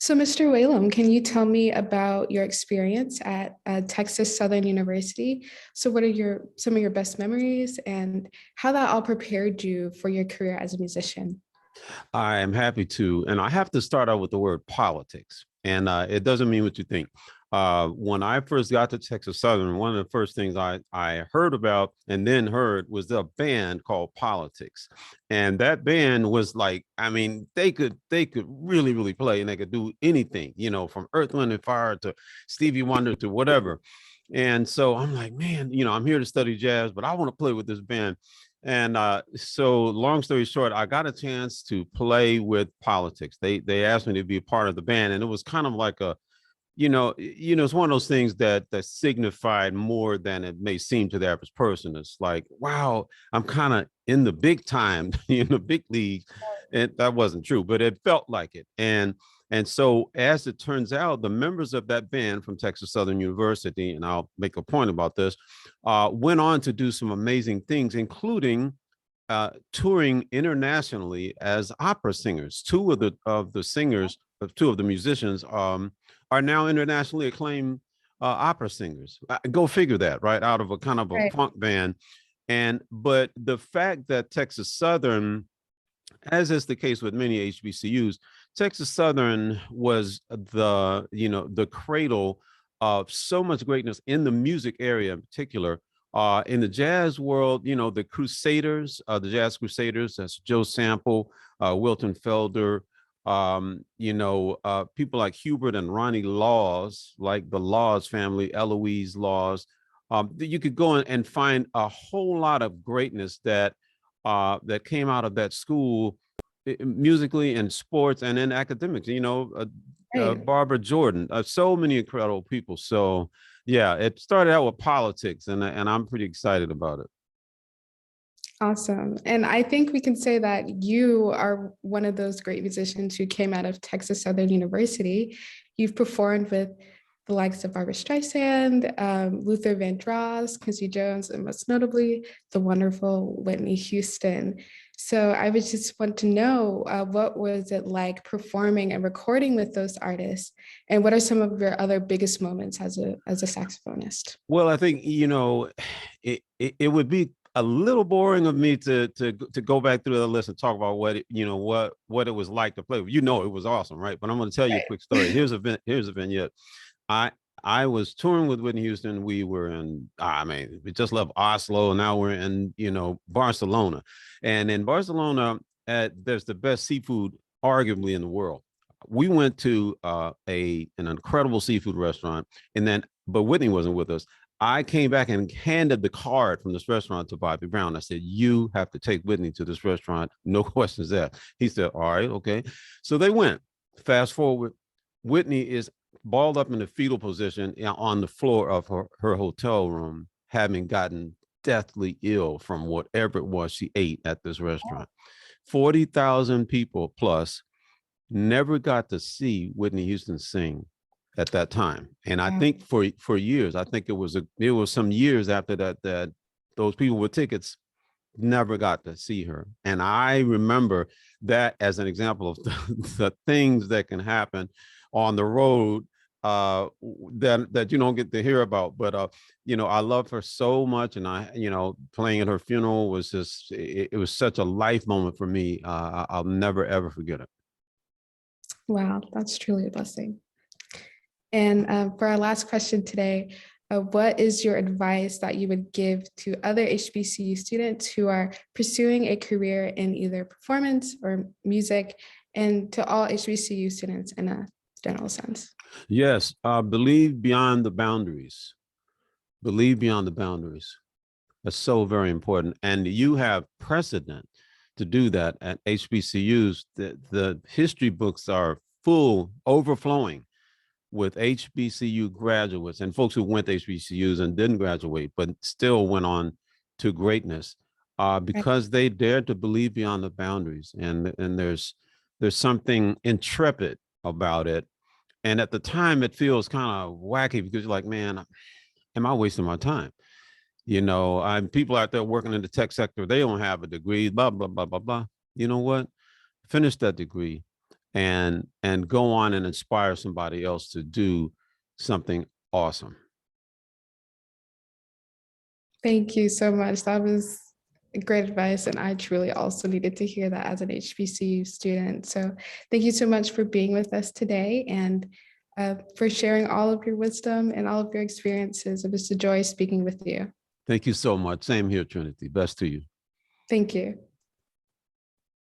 So, Mr. Whalum, can you tell me about your experience at Texas Southern University? So, what are some of your best memories and how that all prepared you for your career as a musician? I am happy to. And I have to start out with the word politics. And it doesn't mean what you think. When I first got to Texas Southern, one of the first things I heard about and then heard was a band called Politics. And that band was like, I mean, they could really play and they could do anything, from Earth, Wind and Fire to Stevie Wonder to whatever. And so I'm like, man, I'm here to study jazz, but I want to play with this band. And so long story short, I got a chance to play with Politics. They asked me to be a part of the band, and it was kind of like it's one of those things that signified more than it may seem to the average person. It's like, wow, I'm kind of in the big time, in the big league. And that wasn't true, but it felt like it. And so as it turns out, the members of that band from Texas Southern University, and I'll make a point about this, went on to do some amazing things, including touring internationally as opera singers. Two of the musicians are now internationally acclaimed opera singers. Go figure that, right? Out of a kind of a Right. funk band. But the fact that Texas Southern, as is the case with many HBCUs, Texas Southern was the cradle of so much greatness in the music area in particular. In the jazz world, the Crusaders, the Jazz Crusaders, that's Joe Sample, Wilton Felder, people like Hubert and Ronnie Laws, like the Laws family, Eloise Laws. You could go and find a whole lot of greatness that came out of that school, musically and sports and in academics. Right. Barbara Jordan, so many incredible people. So yeah, it started out with Politics, and I'm pretty excited about it. Awesome. And I think we can say that you are one of those great musicians who came out of Texas Southern University. You've performed with the likes of Barbara Streisand, Luther Vandross, Quincy Jones, and most notably, the wonderful Whitney Houston. So I would just want to know what was it like performing and recording with those artists, and what are some of your other biggest moments as a saxophonist? Well, I think it would be a little boring of me to go back through the list and talk about what it was like to play. It was awesome, right? But I'm going to tell you a quick story. Here's a vignette. I I was touring with Whitney Houston. We were in, we just left Oslo. Now we're in, Barcelona. And in Barcelona, there's the best seafood arguably in the world. We went to an incredible seafood restaurant, but Whitney wasn't with us. I came back and handed the card from this restaurant to Bobby Brown. I said, you have to take Whitney to this restaurant. No questions asked. He said, all right, okay. So they went. Fast forward, Whitney is balled up in the fetal position on the floor of her hotel room, having gotten deathly ill from whatever it was she ate at this restaurant. 40,000 people plus never got to see Whitney Houston sing at that time. And I think for years, I think it was some years after that those people with tickets never got to see her. And I remember that as an example of the things that can happen on the road that you don't get to hear about. But I love her so much, and playing at her funeral was just it was such a life moment for me. I'll never ever forget it. Wow, that's truly a blessing. And for our last question today, what is your advice that you would give to other HBCU students who are pursuing a career in either performance or music, and to all HBCU students in a general sense? Yes, believe beyond the boundaries. Believe beyond the boundaries. That's so very important. And you have precedent to do that at HBCUs. The history books are full, overflowing with HBCU graduates and folks who went to HBCUs and didn't graduate, but still went on to greatness because they dared to believe beyond the boundaries. And there's something intrepid about it. And at the time, it feels kind of wacky because you're like, man, am I wasting my time? People out there working in the tech sector, they don't have a degree, blah, blah, blah, blah, blah. You know what? Finish that degree. and go on and inspire somebody else to do something awesome. Thank you so much. That was great advice. And I truly also needed to hear that as an HBCU student. So thank you so much for being with us today and for sharing all of your wisdom and all of your experiences. It was a joy speaking with you. Thank you so much. Same here, Trinity. Best to you. Thank you.